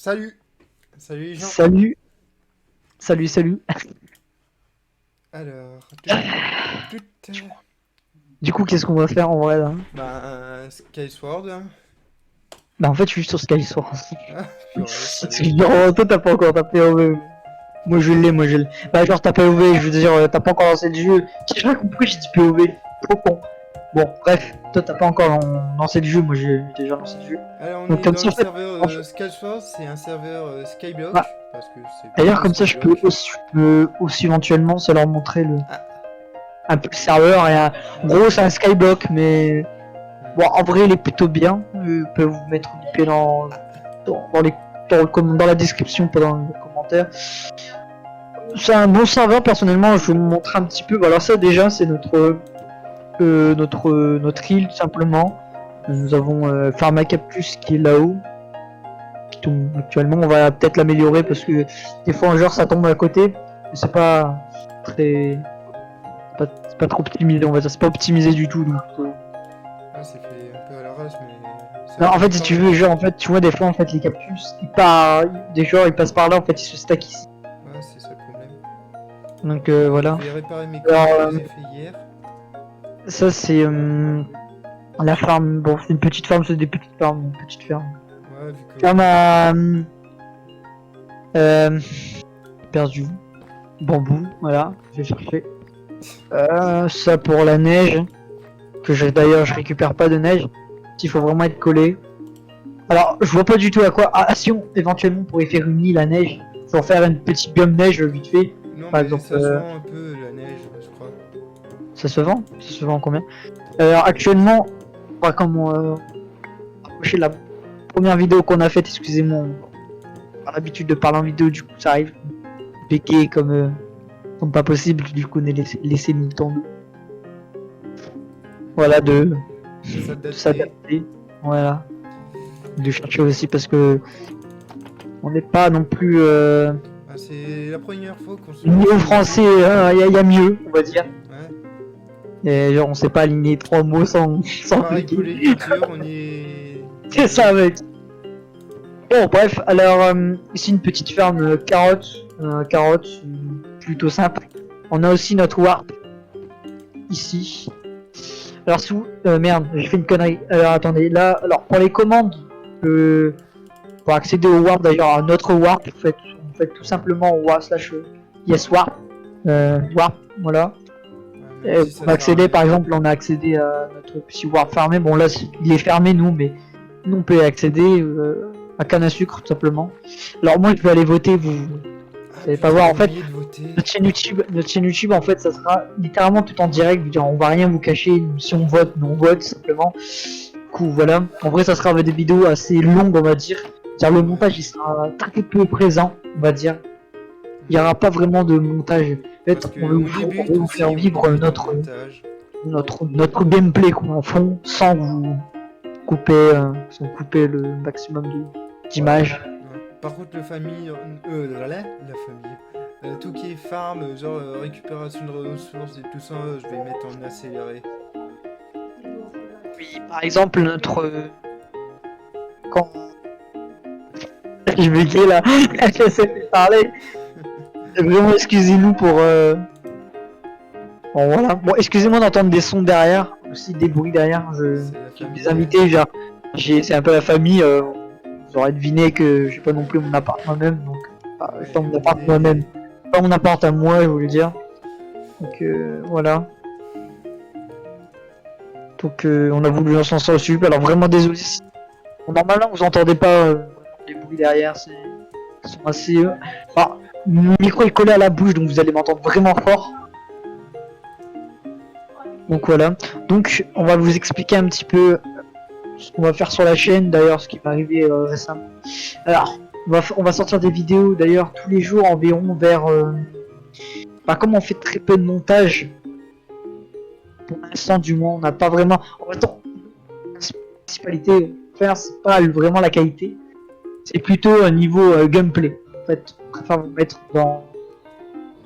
Salut! Salut les gens! Salut, salut, salut. Alors, tut. Du coup, qu'est-ce qu'on va faire en vrai là? Skyward, hein. Bah en fait, je suis sur Skysword. Ah, purée, je Parce savais que que... toi, t'as pas encore ta POV. Moi, je l'ai, moi, je l'ai. Bah genre, ta POV, je veux dire, t'as pas encore lancé le jeu. Je sais pas pourquoi j'ai dit POV. Trop con. Bon, bref, toi, t'as pas encore lancé le jeu. Moi, j'ai déjà lancé le jeu. Alors, on Donc est comme dans ça, le en fait, serveur en fait- Skyward, c'est un serveur bah, Skyblock, parce que c'est d'ailleurs, plutôt comme ça, Skyblock. je peux aussi éventuellement, ça leur montrer Ah, un peu le serveur. Et en gros, c'est un Skyblock, mais bon, en vrai, il est plutôt bien. Je peux vous mettre une épée dans les dans la description, pas dans les commentaires. C'est un bon serveur personnellement, je vais vous montrer un petit peu. Voilà, ça déjà c'est notre île tout simplement. Nous avons Pharmacaptus qui est là-haut. Qui tombe actuellement, on va peut-être l'améliorer parce que des fois un genre ça tombe à côté. Mais c'est pas très. C'est pas trop optimisé, on va dire. C'est pas optimisé du tout. Donc, c'est fait un peu à l'arrache, mais ça non, en tombe fait, si quand tu même. veux, genre, en fait, tu vois, des fois, en fait, les cactus, des genres, ils passent par là, en fait, ils se stackent ici. Ouais, c'est ça le problème. Donc, Je voilà. vais réparer mes Alors, conneries que j'ai fait hier. ça, c'est la farm. Bon, c'est une petite farm, c'est des petites farms, une petite ferme. Ouais, vu Ferme que... à. Euh, perdu. Bambou, voilà, j'ai cherché. Ça pour la neige, d'ailleurs, je récupère pas de neige. Il faut vraiment être collé. Alors, je vois pas du tout à quoi. Ah, si on éventuellement pourrait faire une île à neige, faut faire une petite biome neige vite fait. Non, Par mais exemple, ça se vend un peu, la neige, je crois. ça se vend. Ça se vend combien? Alors actuellement, pas comme approcher la première vidéo qu'on a faite, excusez-moi, on a l'habitude de parler en vidéo, du coup ça arrive péqué comme pas possible, du coup on est laissé le temps voilà, de S'adapter. s'adapter, voilà, de chercher aussi parce que on n'est pas non plus Ah, c'est la première fois qu'on se lance niveau sur le français, jeu. y a mieux, on va dire. Ouais. Et genre on sait pas aligner trois mots sans Pareil pour cliquer. l'écriture, on est... C'est ça mec. Bon bref, alors ici une petite ferme carottes, plutôt simple. On a aussi notre warp ici. Alors sous merde, j'ai fait une connerie. Alors attendez, là, alors pour les commandes, pour accéder au warp d'ailleurs à notre warp, vous faites tout simplement warp slash yes warp, warp, voilà. Ouais, même Et si ça pour sert à accéder, rien. par exemple, on a accédé à notre petit warp fermé. Bon là, il est fermé nous, mais nous on peut y accéder à canne à sucre tout simplement. Alors moi je vais aller voter, vous Ah allez pas putain, voir j'ai en fait. oublié de voter. Notre chaîne YouTube en fait ça sera littéralement tout en direct, dire, on va rien vous cacher, si on vote, nous on vote simplement. Du coup voilà, en vrai ça sera des vidéos assez longues on va dire. Car le montage il sera très peu présent on va dire. Il n'y aura pas vraiment de montage. En Parce fait qu'on on débute veut vous faire aussi, on vivre débute dans le montage. notre gameplay quoi, en fond sans vous couper, sans couper le maximum d'images. Ouais. Par contre, la famille. Tout qui est farm, genre récupération de ressources et tout ça, je vais mettre en accéléré. Oui, par exemple notre quand je vais dire là, j'essaie de parler. Vraiment, excusez-nous pour. Bon, voilà. Bon, excusez-moi d'entendre des sons derrière, aussi des bruits derrière. C'est la J'ai des famille. invités, genre. C'est un peu la famille. Vous aurez deviné que j'ai pas non plus mon appart moi-même, donc. J'ai Ouais, pas j'ai mon appart moi-même. oublié. Pas mon appart à moi, je voulais dire. Donc, voilà. Donc, on a voulu lancer ça dessus. Alors, vraiment désolé si. Bon, normalement, vous entendez pas les bruits derrière. Ils sont assez. Ah, mon micro est collé à la bouche, donc vous allez m'entendre vraiment fort. Donc voilà. Donc on va vous expliquer un petit peu ce qu'on va faire sur la chaîne, d'ailleurs ce qui m'est arrivé récemment. Alors, on va sortir des vidéos d'ailleurs tous les jours environ vers... comme on fait très peu de montage, pour l'instant du moins, on n'a pas vraiment... En même temps, la principalité faire, c'est pas vraiment la qualité, c'est plutôt un niveau gameplay. En fait, on préfère vous mettre dans...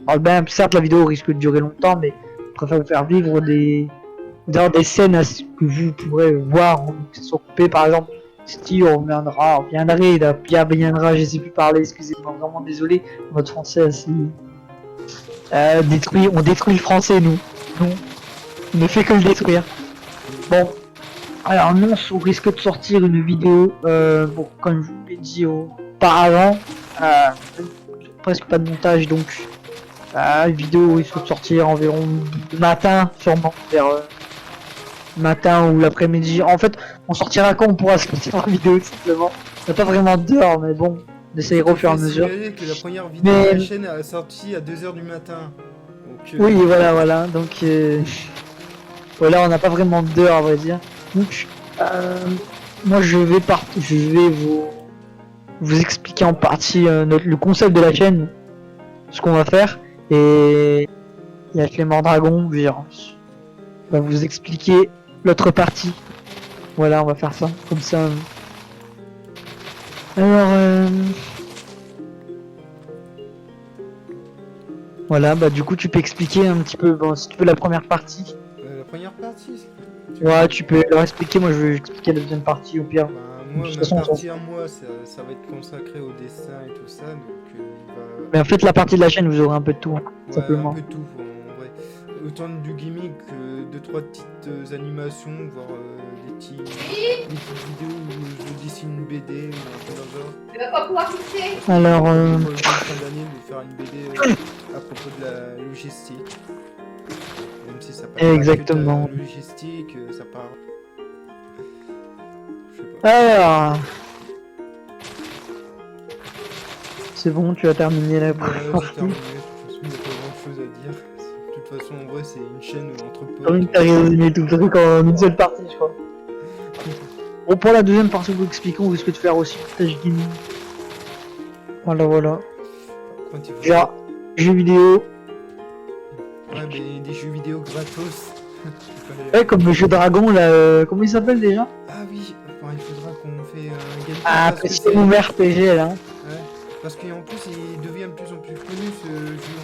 Alors, ben, certes la vidéo risque de durer longtemps, mais on préfère vous faire vivre des scènes que vous pourrez voir qui sont coupées par exemple Si on reviendrait, viendra, je sais plus parler, excusez-moi, vraiment désolé, votre français assez... on détruit le français, nous. Nous, on ne fait que le détruire. Bon, alors non, on risque de sortir une vidéo, bon, comme je vous l'ai dit auparavant, presque pas de montage, donc une vidéo risque de sortir environ le matin, sûrement, vers matin ou l'après-midi. En fait, on sortira quand on pourra sortir la vidéo, tout simplement. On n'a pas vraiment d'heure, mais bon, on essayera au fur et à mesure. Que la première vidéo de la chaîne a sorti à 2h du matin. Donc, oui, voilà, donc voilà, on n'a pas vraiment d'heure, à vrai dire. Donc, moi, je vais vous expliquer en partie le concept de la chaîne, ce qu'on va faire, et il y a Clément Dragon, va vous expliquer l'autre partie. Voilà, on va faire ça, comme ça. Alors, voilà, bah du coup, tu peux expliquer un petit peu, bon, si tu veux, la première partie. La première partie. Ouais, tu peux leur expliquer, moi je vais expliquer la deuxième partie au pire. Bah, moi, ma partie à moi, ça va être consacré au dessin et tout ça, donc Mais en fait, la partie de la chaîne, vous aurez un peu de tout, simplement. Un peu de tout, en vrai. Autant du gimmick que 2-3 petites animations, voire des petites vidéos où je dessine une BD ou un peu dans le genre. Tu vas pas pouvoir fixer. Alors, Pour le fin d'année, de faire une BD à propos de la logistique. Même si ça parle exactement. pas que de la logistique, ça part. Je sais pas. Alors, c'est bon, tu as terminé la première partie. J'ai terminé. De toute façon, il n'y a pas grand chose à dire. De toute façon, en vrai, c'est une chaîne entre potes. Comme t'as résumé tout le truc en une seule partie, je crois. Bon, pour la deuxième partie, vous expliquons, vous risquez de faire aussi stage gaming. Voilà. Genre, jeux vidéo. Ouais, mais des jeux vidéo gratos. Ouais, comme le jeu Dragon, là, comment il s'appelle déjà? Ah oui, enfin, il faudra qu'on fait un gameplay. Ah, c'est mon RPG là. Ouais, parce qu'en plus, il devient de plus en plus connu ce jeu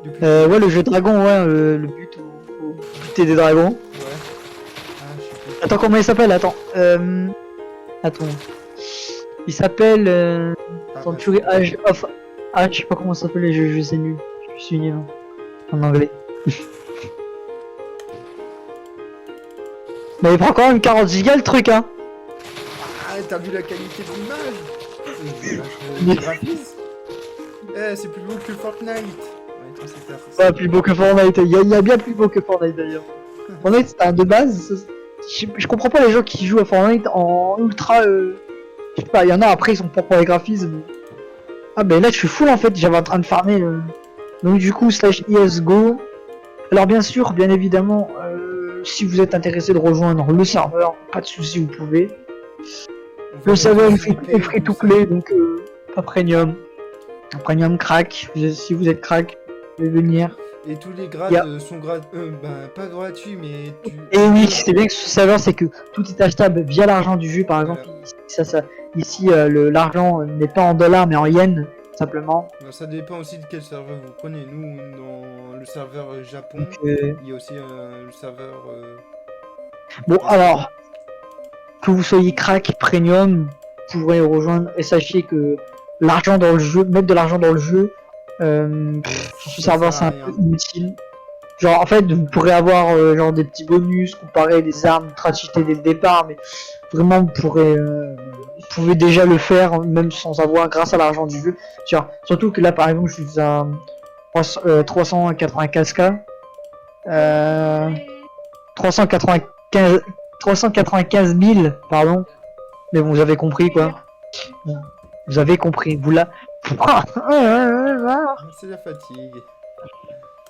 en plus. Ouais, le jeu Dragon, ouais, le but, faut buter des dragons. Ouais. Ah, je sais plus. Attends, comment il s'appelle? Attends. Attends. Il s'appelle Century Age of... Ah, je sais pas comment ça s'appelle les jeux, je sais nul. Je suis nul en anglais. Mais il prend quand même 40 gigas le truc, hein. Ah, t'as vu la qualité de l'image? Le graphisme. Eh, c'est plus beau que Fortnite. Ouais, plus beau que Fortnite. Il y a bien plus beau que Fortnite d'ailleurs. Fortnite, c'est un de base. Je comprends pas les gens qui jouent à Fortnite en ultra... Je sais pas, il y en a après, ils sont pas pour les graphismes. Ah, ben là, je suis full en fait. J'avais en train de farmer. Donc, du coup, /ESGO. Alors, bien sûr, bien évidemment, si vous êtes intéressé de rejoindre le serveur, pas de souci, vous pouvez. Le serveur est free to play, donc pas premium. Un premium crack. Si vous êtes crack, vous pouvez venir. Et tous les grades sont pas gratuits, mais Et oui, c'est bien que ce serveur, c'est que tout est achetable via l'argent du jeu, par exemple. Ici, l'argent n'est pas en dollars, mais en yens, simplement. Ça dépend aussi de quel serveur vous prenez. Nous, dans le serveur Japon, Donc, il y a aussi le serveur... Bon, alors, que vous soyez crack, premium, vous pourrez rejoindre, et sachez que l'argent dans le jeu, mettre de l'argent dans le jeu, sur ce serveur, c'est un peu inutile. Genre, en fait, vous pourrez avoir genre des petits bonus comparé des armes ultra cheatées dès le départ, mais vraiment, vous pouvez déjà le faire, même sans avoir, grâce à l'argent du jeu. Surtout que là, par exemple, je suis à 395k. 395 000, pardon. Mais bon, vous avez compris, quoi. Vous avez compris, vous là. C'est la fatigue.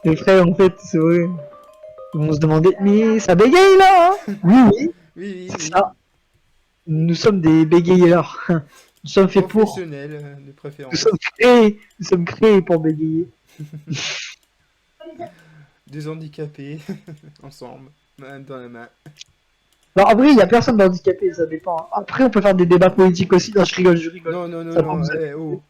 Les frères, en fait, c'est vrai. Ils vont se demander, mais ça bégaye là, hein? Oui, c'est ça. Nous sommes des bégayeurs. Nous sommes faits pour. Professionnels, de préférence. Nous sommes créés pour bégayer. Deux handicapés, ensemble, main dans la main. Alors, en vrai, il n'y a personne d'handicapé, ça dépend. Après, on peut faire des débats politiques aussi. Non, je rigole. Non, oh.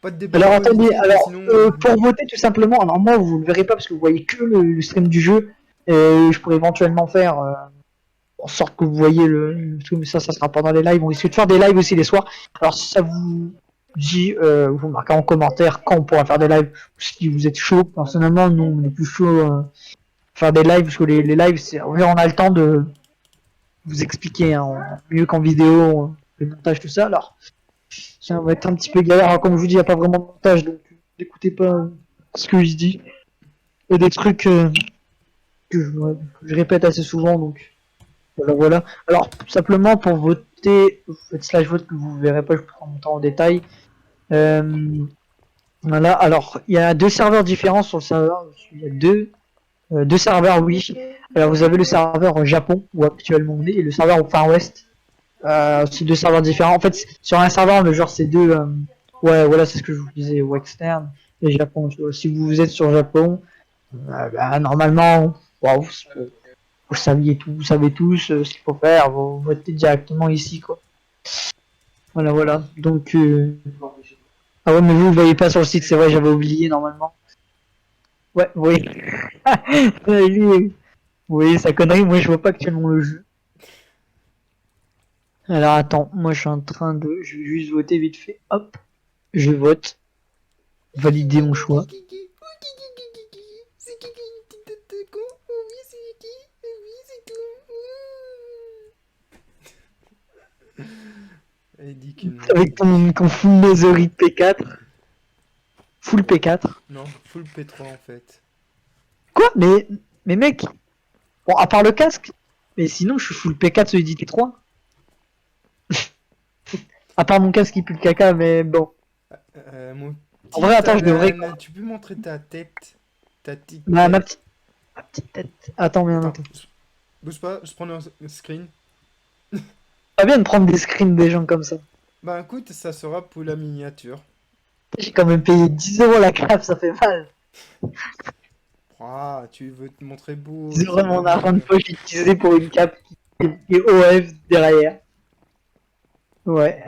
Pas de débat. Alors, attendez, sinon... pour voter, tout simplement, alors moi, vous ne le verrez pas parce que vous voyez que le stream du jeu. Je pourrais éventuellement faire en sorte que vous voyez ça sera pendant les lives. On risque de faire des lives aussi les soirs. Alors si ça vous dit, vous marquez en commentaire quand on pourra faire des lives, si vous êtes chaud. Personnellement, nous on est plus chaud faire des lives, parce que les lives, on a le temps de vous expliquer mieux qu'en vidéo, le montage, tout ça. Alors ça va être un petit peu galère. Alors, comme je vous dis, il n'y a pas vraiment de montage, donc n'écoutez pas ce que je dis. Il y a des trucs que je répète assez souvent, donc voilà. Alors, simplement pour voter, vous faites slash vote que vous verrez pas, je prends mon temps en détail. Voilà, alors il y a 2 serveurs différents sur le serveur. Il y a deux serveurs, oui. Alors, vous avez le serveur au Japon, où actuellement on est, et le serveur au Far West. C'est 2 serveurs différents. En fait, sur un serveur, le genre, c'est 2. Ouais, voilà, c'est ce que je vous disais, ou externe et Japon. Si vous êtes sur Japon, normalement, wow, vous saviez tout, vous savez tous ce qu'il faut faire, vous votez directement ici, quoi. Voilà. Donc, ah ouais, mais vous voyez pas sur le site, c'est vrai, j'avais oublié normalement. Ouais, oui. Lui, vous voyez sa connerie, moi je vois pas actuellement le jeu. Alors attends, moi je suis en train de, je vais juste voter vite fait, hop, je vote, valider mon choix. C'est qui une petite tête de con? Oui, c'est qui? Oui, c'est tout. Elle dit que non. Avec ton full misery P4. Full P4. Non, full P3 en fait. Quoi? Mais mec, bon, à part le casque, mais sinon je suis full P4 sur Edit 3. À part mon casque qui pue le caca, mais bon. Mon En vrai, attends, je devrais. Tu peux montrer ta tête? Ta petite Ma tête. petite tête. Attends, bien, attends. Bouge pas, je prends un screen. Pas bien de prendre des screens des gens comme ça. Bah écoute, ça sera pour la miniature. J'ai quand même payé 10 € la craft, ça fait mal. Ah, tu veux te montrer beau. 10 € mon argent de poche utilisé pour une cape qui est OF derrière. Ouais.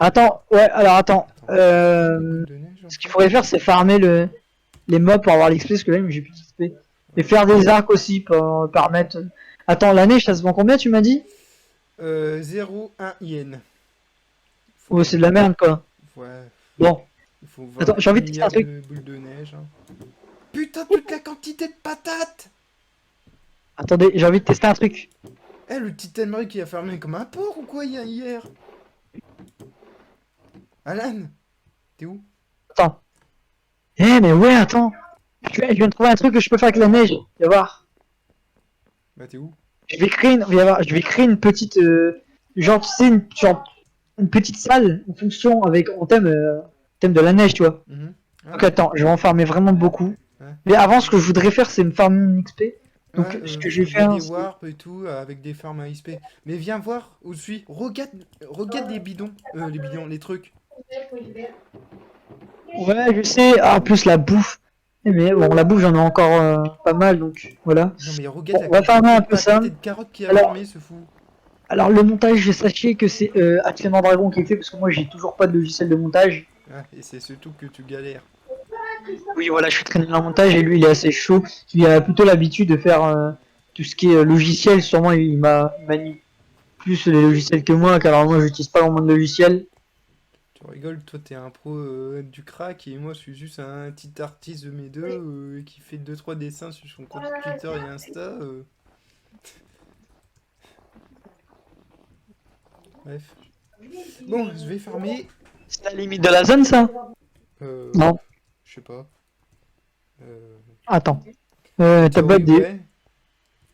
Attends, ouais, alors attends. Ce qu'il faudrait faire, c'est farmer les mobs pour avoir l'XP, parce que là, j'ai plus d'XP. Et faire des arcs aussi pour permettre. Attends, la neige, ça se vend combien, tu m'as dit? 0, 1 yen. Oh, c'est de la merde, quoi. Ouais. Bon. Il faut voir. Attends, j'ai envie de tester un truc. Boule de neige. Hein. Putain, toute la quantité de patates! Attendez, j'ai envie de tester un truc. Eh, le petit Emery qui a fermé comme un porc ou quoi hier? Alan, t'es où? Attends. Eh, mais ouais, attends. Je viens de trouver un truc que je peux faire avec la neige. Viens voir. Bah, t'es où? Je vais créer une petite. Genre, tu sais, une petite salle en fonction en thème de la neige, tu vois. Donc attends, je vais en farmer vraiment beaucoup. Ouais. Mais avant, ce que je voudrais faire, c'est me farmer une XP. Donc, Ouais, ce que je vais faire. des warps et tout, avec des farms à XP. Mais viens voir où je suis. Regarde les bidons. Les trucs. Ouais, je sais. Ah, en plus, la bouffe. Mais bon, la bouffe, j'en ai encore pas mal, donc voilà. Non, mais regarde On va farmer un peu ça. de carottes qui a Alors, fermé, ce fou. Alors, le montage, sachez que c'est Actuellement Dragon qui le fait, parce que moi, j'ai toujours pas de logiciel de montage. Ah, et c'est surtout que tu galères. Oui, voilà, je suis très nul en montage et lui, il est assez chaud. Il a plutôt l'habitude de faire tout ce qui est logiciel. Sûrement, il manie plus les logiciels que moi, car alors moi, j'utilise pas vraiment de logiciel. Tu rigoles, toi, t'es un pro du crack et moi, je suis juste un petit artiste de mes deux qui fait 2-3 dessins sur son compte Twitter et Insta. Bref. Bon, je vais farmer. C'est la limite de la zone, ça? Non. Je sais pas. Attends. T'as pas des... Ouais.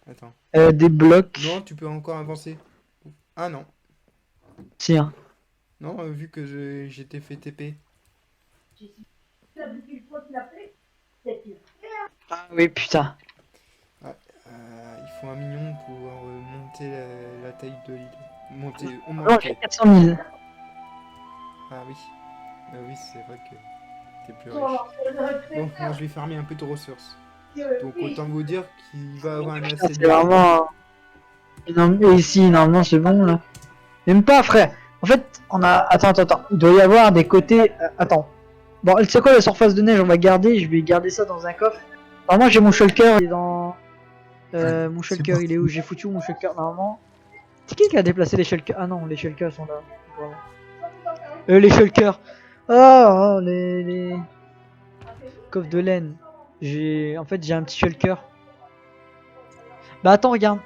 Attends. Des blocs. Non, tu peux encore avancer. Ah non. Si, hein. Non, vu que j'étais fait TP. Ah oui, putain. Il faut un million pour pouvoir monter la taille de l'île. Non, j'ai 400 000. Ah oui. Oui, c'est vrai que t'es plus riche. Bon, moi je vais farmer un peu de ressources. Donc autant vous dire qu'il va avoir un assez C'est vraiment... Et ici, normalement, c'est bon, là. Même pas, frère. En fait, on a... Attends. Il doit y avoir des côtés... Attends. Bon, tu sais quoi, la surface de neige, on va garder. Je vais garder ça dans un coffre. Normalement, j'ai mon shulker, il est dans Mon c'est shulker, il est où? parti. J'ai foutu où mon shulker normalement. C'est qui a déplacé les shulkers? Ah non, les shulkers sont là. Voilà. Les shulkers. Oh, les coffres de laine. En fait, j'ai un petit shulker. Bah attends, regarde.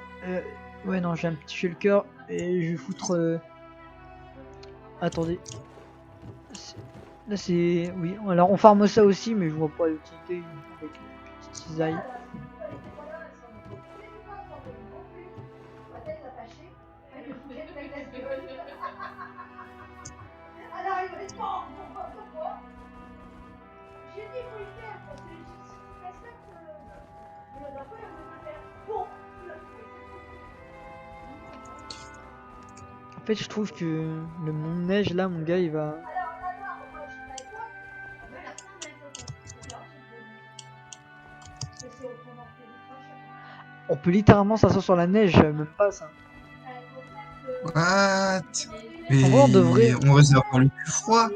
Ouais, non, j'ai un petit shulker et je vais foutre. Attendez. Là, c'est. Oui, alors on farme ça aussi, mais je vois pas l'utilité avec une petite cisaille. En fait, je trouve que le monde neige là, mon gars, il va. On peut littéralement s'asseoir sur la neige, même pas ça. What? En vrai, on Mais devrait. on risque d'avoir le cul froid.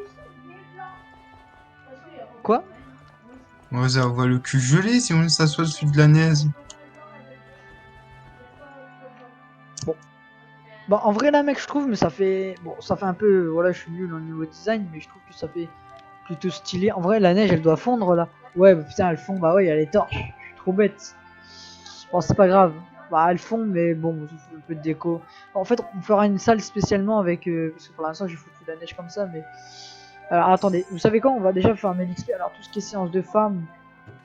Quoi? On risque d'avoir le cul gelé si on s'assoit dessus de la neige. Bon. Bah, en vrai, là, mec, je trouve, mais ça fait. Bon, ça fait un peu. Voilà, je suis nul au niveau design, mais je trouve que ça fait plutôt stylé. En vrai, la neige, elle doit fondre là. Ouais, bah, putain, elle fond. Bah, ouais, il y a les torches. Je suis trop bête. Bon, c'est pas grave. Bah, elles font, mais bon, ça fait un peu de déco. En fait, on fera une salle spécialement avec. Parce que pour l'instant, j'ai foutu de la neige comme ça, mais. Alors, attendez, vous savez quoi? On va déjà farmer l'XP. Alors, tout ce qui est séance de farm,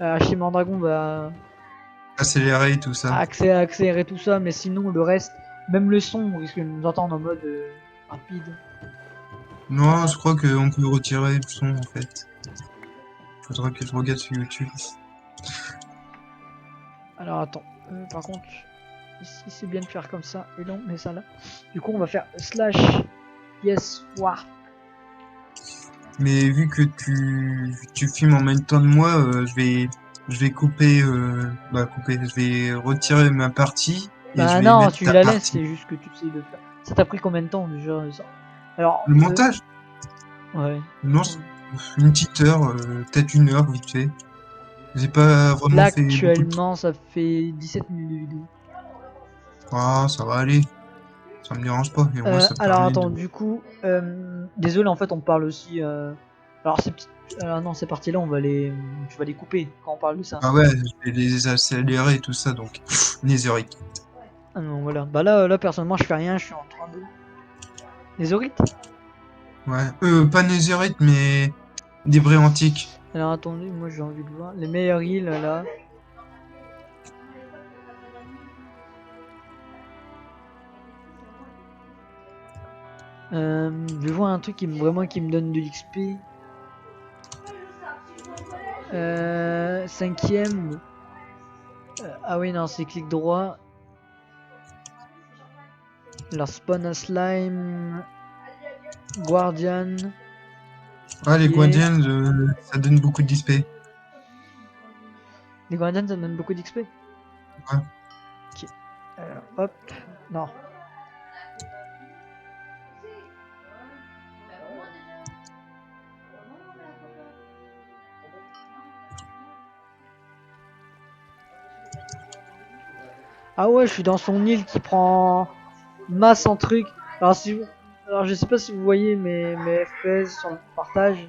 acheter Mandragon, bah. Accélérer tout ça. Accélérer tout ça, mais sinon, le reste, même le son, on risque de nous entendre en mode rapide. Non, je crois qu'on peut retirer le son en fait. Faudra que je regarde sur YouTube. Alors, attends, par contre, ici, c'est bien de faire comme ça, et là, on met ça là. Du coup, on va faire slash yes war. Mais vu que tu filmes en même temps de moi, je vais couper, je vais retirer ma partie et je Bah vais non, mettre tu ta la laisses, partie. c'est juste que tu sais le faire. Ça t'a pris combien de temps déjà ça? Alors, Le montage? ouais. Non, une petite heure, peut-être une heure vite fait. J'ai pas vraiment Là, fait beaucoup de trucs. actuellement, ça fait 17 minutes de vidéo. Ah, ça va aller. Ça me dérange pas. Et moi, ça me Alors, permet attends, de. du coup, désolé, en fait, on parle aussi. Alors, ces petites. Non, ces parties-là, tu vas les couper quand on parle de ça. Ah ouais, je vais les accélérer et tout ça, donc. Netherite. Ah non, voilà. Bah là, personnellement, je fais rien, je suis en train de. Les orites? Ouais. Pas Netherite, mais des vrais antiques. Alors, attendez, moi j'ai envie de voir. Les meilleures îles là. Je vais voir un truc vraiment qui me donne de l'XP. Cinquième. Ah oui, non, c'est clic droit. Alors, spawn a slime. Guardian. Ah, les Qui est... Guardians, ça donne beaucoup d'XP. Les Guardians, ça donne beaucoup d'XP. Ouais. Ok. Alors, hop. Non. Ah ouais, je suis dans son île qui prend masse en truc. Alors, Alors je sais pas si vous voyez mes FPS sur le partage.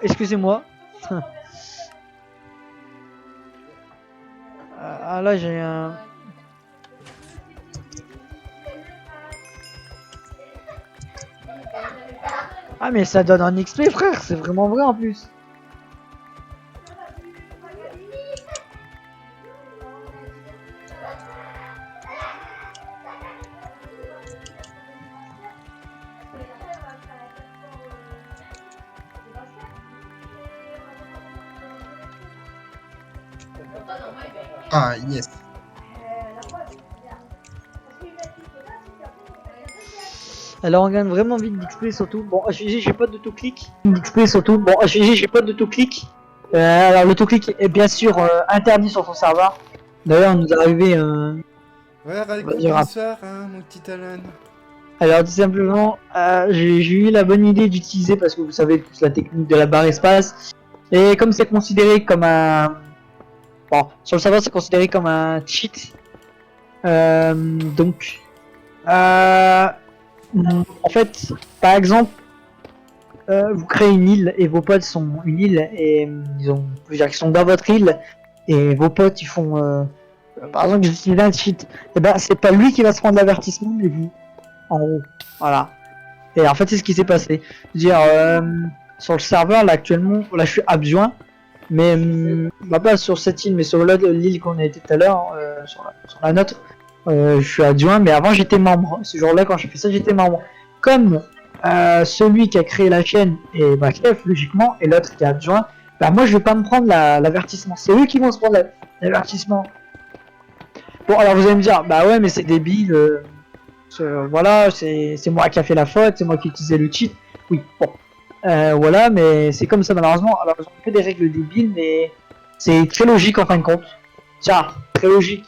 Excusez-moi. Ah là j'ai un... Ah mais ça donne un XP frère, c'est vraiment vrai en plus. Ah, yes. Alors on gagne vraiment vite d'XP surtout. Bon, HG j'ai pas d'autoclic. D'XP surtout. Bon, HG j'ai pas d'autoclic. Alors l'autoclic est bien sûr interdit sur son serveur. D'ailleurs il nous est arrivé Ouais, raconte dire l'histoire, hein, mon petit Alan. Alors tout simplement, j'ai eu la bonne idée d'utiliser, parce que vous savez tous la technique de la barre espace, Et comme c'est considéré comme un... Bon, sur le serveur c'est considéré comme un cheat. Donc... en fait, par exemple, vous créez une île et vos potes sont une île et je veux dire, ils sont dans votre île et vos potes ils font... par exemple, j'utilise un cheat. Et ben, c'est pas lui qui va se prendre l'avertissement, mais vous. En gros. Voilà. Et en fait, c'est ce qui s'est passé. Dire, sur le serveur, là, actuellement, là, je suis abjoint. Mais, bah, pas sur cette île, mais sur l'île qu'on a été tout à l'heure, sur la nôtre, je suis adjoint. Mais avant, j'étais membre. Ce jour-là, quand j'ai fait ça, j'étais membre. Comme celui qui a créé la chaîne est ma chef, logiquement, et l'autre qui est adjoint, bah, moi, je vais pas me prendre l'avertissement. C'est eux qui vont se prendre l'avertissement. Bon, alors vous allez me dire, bah ouais, mais c'est débile. Voilà, c'est moi qui a fait la faute, c'est moi qui utilisais le cheat. Oui, bon. Voilà, mais c'est comme ça malheureusement. Alors, ils ont fait des règles débiles, mais c'est très logique en fin de compte. Tiens, très logique.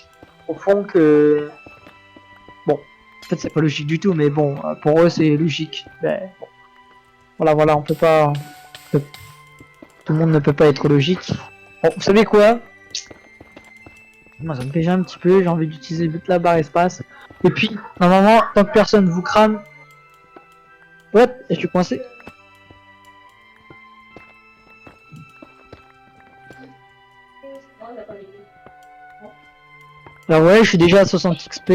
Au fond que... Bon, en fait c'est pas logique du tout, mais bon, pour eux c'est logique. Ben, bon. Voilà, on peut pas... Tout le monde ne peut pas être logique. Bon, vous savez quoi? Moi ça me fait un petit peu, j'ai envie d'utiliser toute la barre espace. Et puis, normalement, tant que personne vous crame... What? Et je suis coincé. Alors ouais, je suis déjà à 60 XP.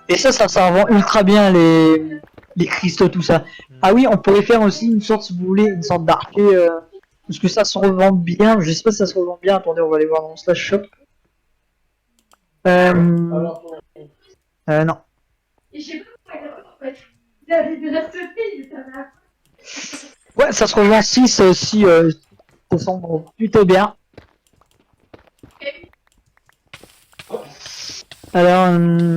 Et ça rend ultra bien les cristaux, tout ça. Ah oui, on pourrait faire aussi une sorte, si vous voulez, une sorte d'archer. Parce que ça se revend bien. Je sais pas si ça se revend bien. Attendez, on va aller voir dans slash shop. Non. Ouais, ça se revend 6 si ça semble plutôt bien. Alors,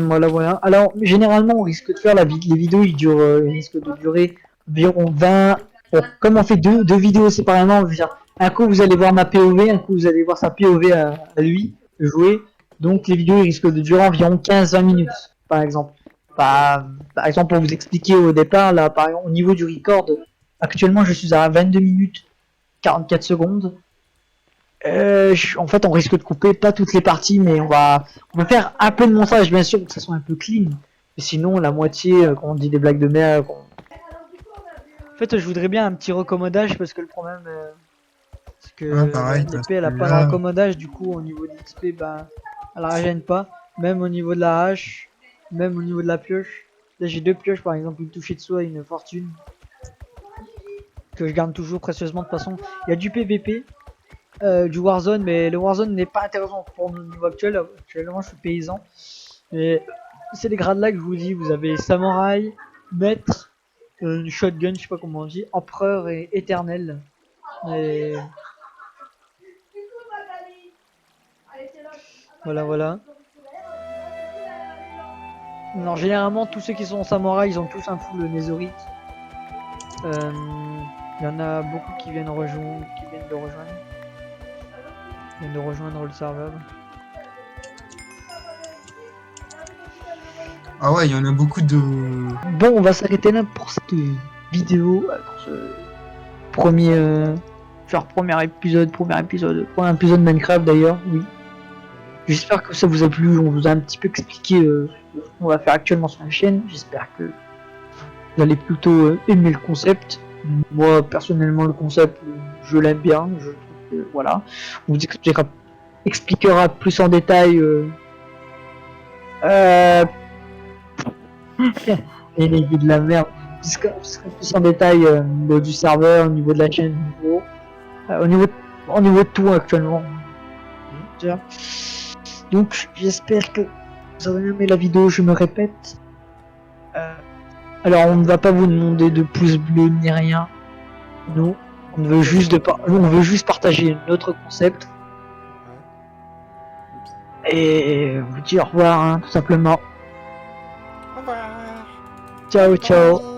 voilà. Alors, généralement, on risque de faire les vidéos, ils risquent de durer environ 20. Bon, comme on fait deux vidéos séparément, je veux dire, un coup vous allez voir ma POV, un coup vous allez voir sa POV à lui jouer. Donc, les vidéos ils risquent de durer environ 15-20 minutes, par exemple. Par exemple, pour vous expliquer au départ, là, par exemple, au niveau du record, actuellement, je suis à 22 minutes 44 secondes. En fait, on risque de couper pas toutes les parties, mais on va faire un peu de montage, bien sûr, pour que ça soit un peu clean. Mais sinon, la moitié, quand on dit des blagues de merde. En fait, je voudrais bien un petit recommodage parce que le problème, c'est que l'épée elle a pas de recommodage, du coup, au niveau de l'XP, bah, elle la gêne pas. Même au niveau de la hache, même au niveau de la pioche. Là, j'ai deux pioches, par exemple, une touchée de soie et une fortune. Que je garde toujours précieusement de toute façon. Il y a du PVP. Du Warzone, mais le Warzone n'est pas intéressant pour le niveau actuel. Actuellement, je suis paysan. Et c'est les grades là que je vous dis. Vous avez samouraï, maître, shotgun, je sais pas comment on dit, empereur et éternel. Et voilà. Non, généralement, tous ceux qui sont samouraï, ils ont tous un full nézorite. Il y en a beaucoup qui viennent de rejoindre. De rejoindre le serveur. Ah ouais, il y en a beaucoup de... Bon, on va s'arrêter là pour cette vidéo, pour ce premier épisode Minecraft d'ailleurs, oui. J'espère que ça vous a plu, on vous a un petit peu expliqué ce qu'on va faire actuellement sur la chaîne. J'espère que vous allez plutôt aimer le concept. Moi, personnellement, le concept, je l'aime bien. Je trouve que, voilà. On vous expliquera plus en détail. Et les vies de la merde. Plus en détail au niveau du serveur, au niveau de la chaîne, au niveau de tout actuellement. Donc, j'espère que vous avez aimé la vidéo, je me répète. Alors, on ne va pas vous demander de pouce bleu ni rien. Nous, on veut juste partager notre concept. Et vous dire au revoir, hein, tout simplement. Au revoir. Ciao.